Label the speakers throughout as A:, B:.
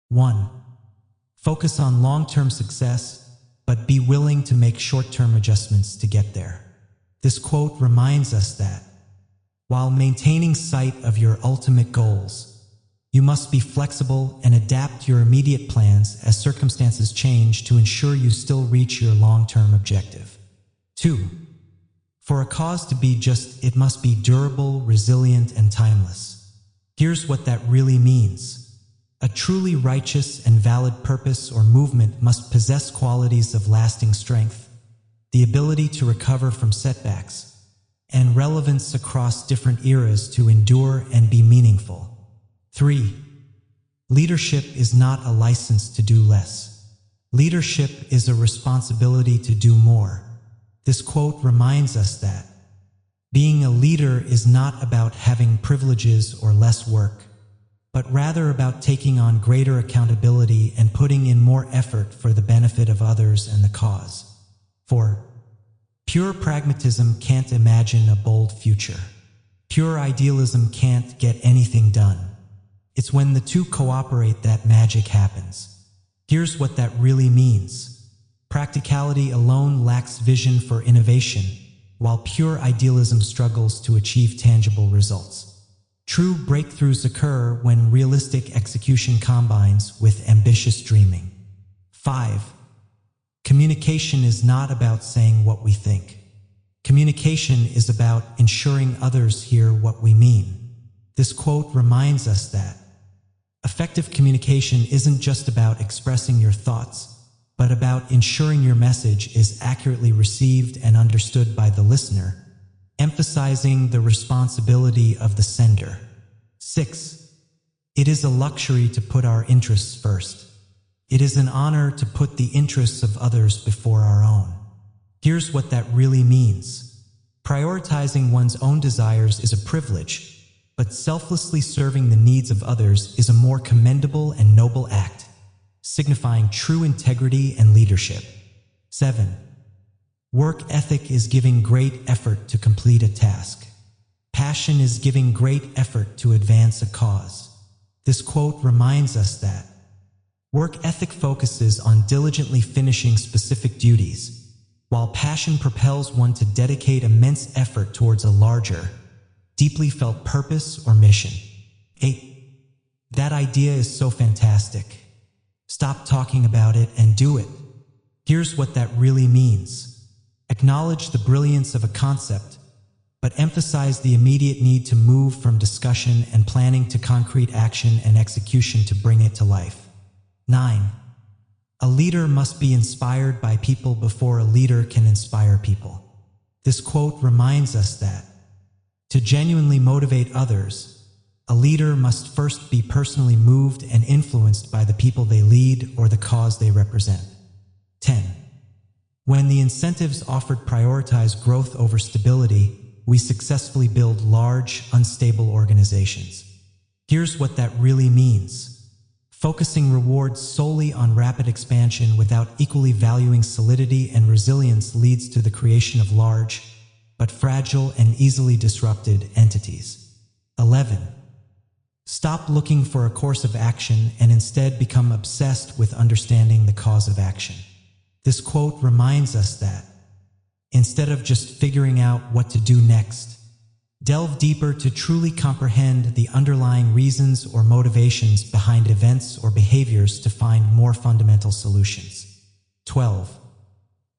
A: 1. Focus on long-term success, but be willing to make short-term adjustments to get there. This quote reminds us that, while maintaining sight of your ultimate goals, you must be flexible and adapt your immediate plans as circumstances change to ensure you still reach your long-term objective. 2. For a cause to be just, it must be durable, resilient, and timeless. Here's what that really means. A truly righteous and valid purpose or movement must possess qualities of lasting strength, the ability to recover from setbacks, and relevance across different eras to endure and be meaningful. 3. Leadership is not a license to do less. Leadership is a responsibility to do more. This quote reminds us that being a leader is not about having privileges or less work, but rather about taking on greater accountability and putting in more effort for the benefit of others and the cause. 4. Pure pragmatism can't imagine a bold future. Pure idealism can't get anything done. It's when the two cooperate that magic happens. Here's what that really means. Practicality alone lacks vision for innovation, while pure idealism struggles to achieve tangible results. True breakthroughs occur when realistic execution combines with ambitious dreaming. 5. Communication is not about saying what we think. Communication is about ensuring others hear what we mean. This quote reminds us that effective communication isn't just about expressing your thoughts, but about ensuring your message is accurately received and understood by the listener, emphasizing the responsibility of the sender. 6. It is a luxury to put our interests first. It is an honor to put the interests of others before our own. Here's what that really means. Prioritizing one's own desires is a privilege, but selflessly serving the needs of others is a more commendable and noble act, signifying true integrity and leadership. 7. Work ethic is giving great effort to complete a task. Passion is giving great effort to advance a cause. This quote reminds us that work ethic focuses on diligently finishing specific duties, while passion propels one to dedicate immense effort towards a larger, deeply felt purpose or mission. 8. That idea is so fantastic. Stop talking about it and do it. Here's what that really means. Acknowledge the brilliance of a concept, but emphasize the immediate need to move from discussion and planning to concrete action and execution to bring it to life. 9. A leader must be inspired by people before a leader can inspire people. This quote reminds us that to genuinely motivate others, a leader must first be personally moved and influenced by the people they lead or the cause they represent. 10. When the incentives offered prioritize growth over stability, we successfully build large, unstable organizations. Here's what that really means. Focusing rewards solely on rapid expansion without equally valuing solidity and resilience leads to the creation of large, but fragile and easily disrupted entities. 11. Stop looking for a course of action and instead become obsessed with understanding the cause of action. This quote reminds us that, instead of just figuring out what to do next, delve deeper to truly comprehend the underlying reasons or motivations behind events or behaviors to find more fundamental solutions. 12.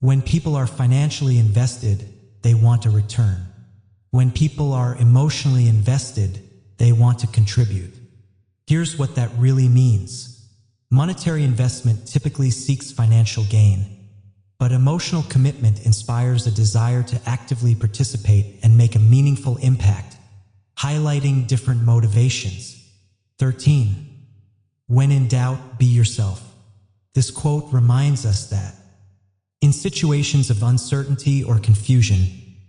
A: When people are financially invested, they want a return. When people are emotionally invested, they want to contribute. Here's what that really means. Monetary investment typically seeks financial gain, but emotional commitment inspires a desire to actively participate and make a meaningful impact, highlighting different motivations. 13. When in doubt, be yourself. This quote reminds us that in situations of uncertainty or confusion,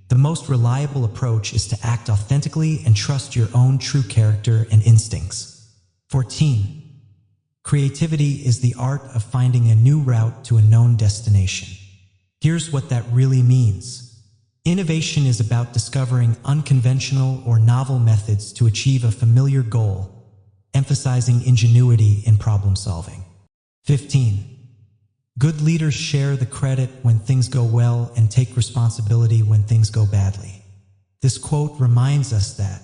A: the most reliable approach is to act authentically and trust your own true character and instincts. 14. Creativity is the art of finding a new route to a known destination. Here's what that really means. Innovation is about discovering unconventional or novel methods to achieve a familiar goal, emphasizing ingenuity in problem solving. 15. Good leaders share the credit when things go well and take responsibility when things go badly. This quote reminds us that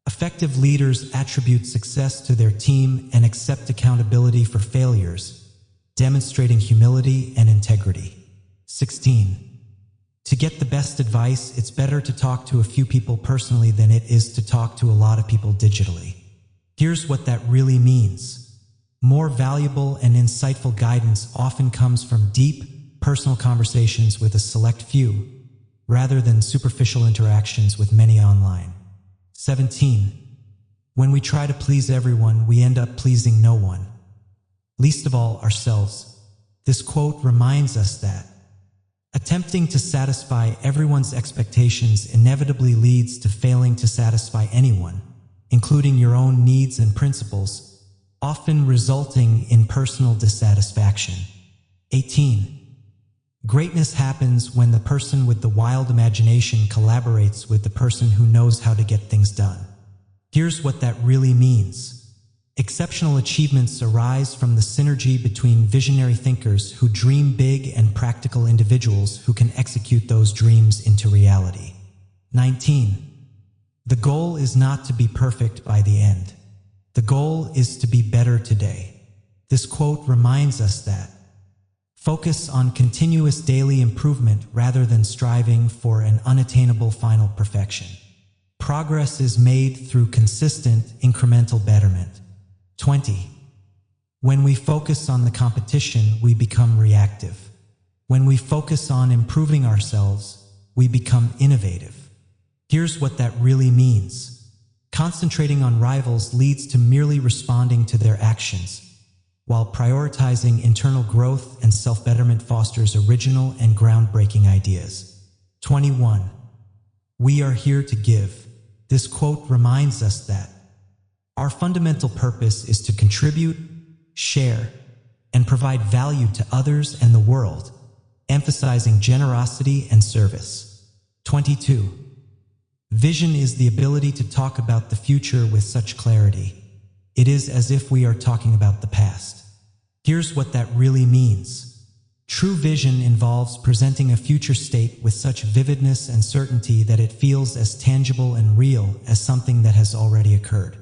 A: effective leaders attribute success to their team and accept accountability for failures, demonstrating humility and integrity. 16. To get the best advice, it's better to talk to a few people personally than it is to talk to a lot of people digitally. Here's what that really means. More valuable and insightful guidance often comes from deep, personal conversations with a select few, rather than superficial interactions with many online. 17. When we try to please everyone, we end up pleasing no one, least of all ourselves. This quote reminds us that attempting to satisfy everyone's expectations inevitably leads to failing to satisfy anyone, including your own needs and principles, often resulting in personal dissatisfaction. 18. Greatness happens when the person with the wild imagination collaborates with the person who knows how to get things done. Here's what that really means. Exceptional achievements arise from the synergy between visionary thinkers who dream big and practical individuals who can execute those dreams into reality. 19. The goal is not to be perfect by the end. The goal is to be better today. This quote reminds us that focus on continuous daily improvement rather than striving for an unattainable final perfection. Progress is made through consistent, incremental betterment. 20. When we focus on the competition, we become reactive. When we focus on improving ourselves, we become innovative. Here's what that really means. Concentrating on rivals leads to merely responding to their actions, while prioritizing internal growth and self-betterment fosters original and groundbreaking ideas. 21. We are here to give. This quote reminds us that our fundamental purpose is to contribute, share, and provide value to others and the world, emphasizing generosity and service. 22. Vision is the ability to talk about the future with such clarity. It is as if we are talking about the past. Here's what that really means. True vision involves presenting a future state with such vividness and certainty that it feels as tangible and real as something that has already occurred.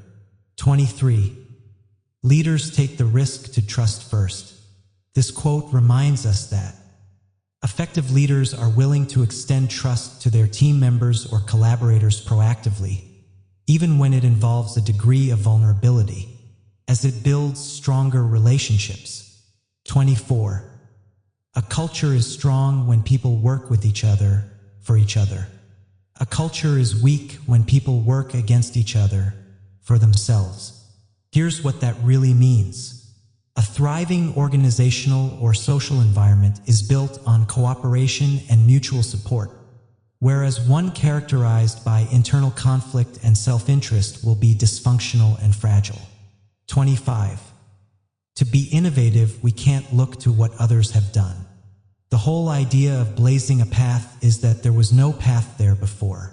A: 23. Leaders take the risk to trust first. This quote reminds us that effective leaders are willing to extend trust to their team members or collaborators proactively, even when it involves a degree of vulnerability, as it builds stronger relationships. 24. A culture is strong when people work with each other, for each other. A culture is weak when people work against each other, for themselves. Here's what that really means. A thriving organizational or social environment is built on cooperation and mutual support, whereas one characterized by internal conflict and self-interest will be dysfunctional and fragile. 25. To be innovative, we can't look to what others have done. The whole idea of blazing a path is that there was no path there before.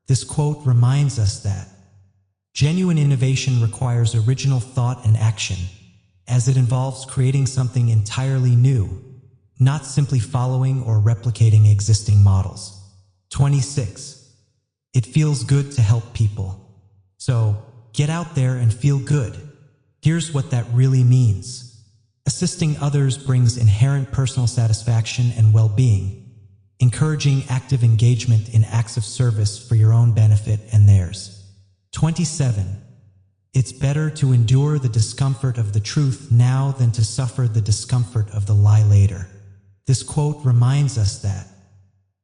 A: This quote reminds us that genuine innovation requires original thought and action, as it involves creating something entirely new, not simply following or replicating existing models. 26. It feels good to help people. So, get out there and feel good. Here's what that really means. Assisting others brings inherent personal satisfaction and well-being, encouraging active engagement in acts of service for your own benefit and theirs. 27. It's better to endure the discomfort of the truth now than to suffer the discomfort of the lie later. This quote reminds us that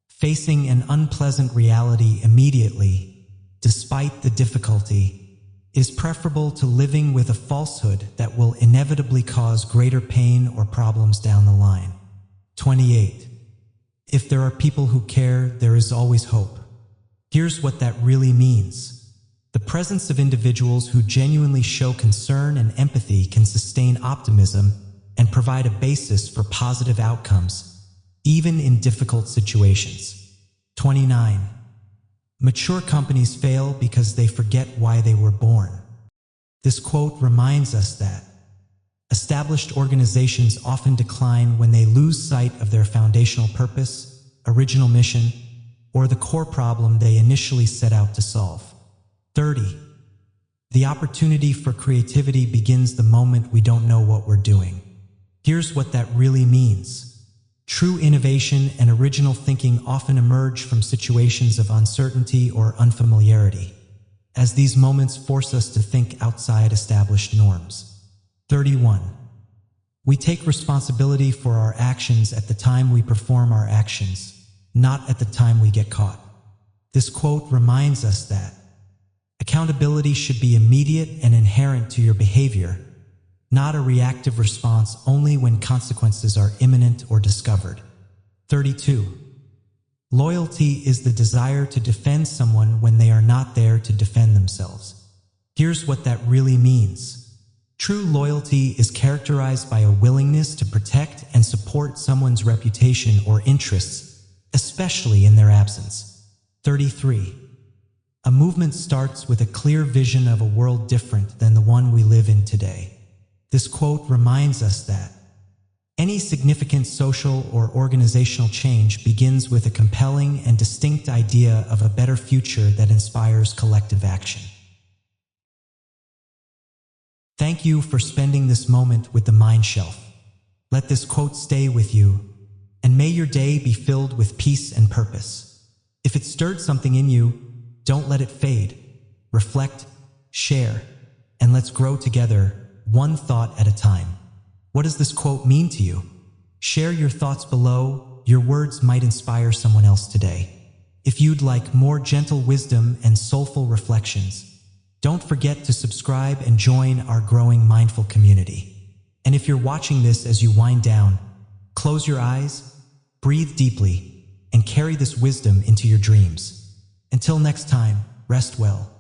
A: facing an unpleasant reality immediately, despite the difficulty, is preferable to living with a falsehood that will inevitably cause greater pain or problems down the line. 28. If there are people who care, there is always hope. Here's what that really means. The presence of individuals who genuinely show concern and empathy can sustain optimism and provide a basis for positive outcomes, even in difficult situations. 29. Mature companies fail because they forget why they were born. This quote reminds us that established organizations often decline when they lose sight of their foundational purpose, original mission, or the core problem they initially set out to solve. 30. The opportunity for creativity begins the moment we don't know what we're doing. Here's what that really means. True innovation and original thinking often emerge from situations of uncertainty or unfamiliarity, as these moments force us to think outside established norms. 31. We take responsibility for our actions at the time we perform our actions, not at the time we get caught. This quote reminds us that accountability should be immediate and inherent to your behavior, not a reactive response only when consequences are imminent or discovered. 32. Loyalty is the desire to defend someone when they are not there to defend themselves. Here's what that really means. True loyalty is characterized by a willingness to protect and support someone's reputation or interests, especially in their absence. 33. A movement starts with a clear vision of a world different than the one we live in today. This quote reminds us that any significant social or organizational change begins with a compelling and distinct idea of a better future that inspires collective action. Thank you for spending this moment with the Mind Shelf. Let this quote stay with you, and may your day be filled with peace and purpose. If it stirred something in you, don't let it fade. Reflect, share, and let's grow together, one thought at a time. What does this quote mean to you? Share your thoughts below. Your words might inspire someone else today. If you'd like more gentle wisdom and soulful reflections, don't forget to subscribe and join our growing mindful community. And if you're watching this as you wind down, close your eyes, breathe deeply, and carry this wisdom into your dreams. Until next time, rest well.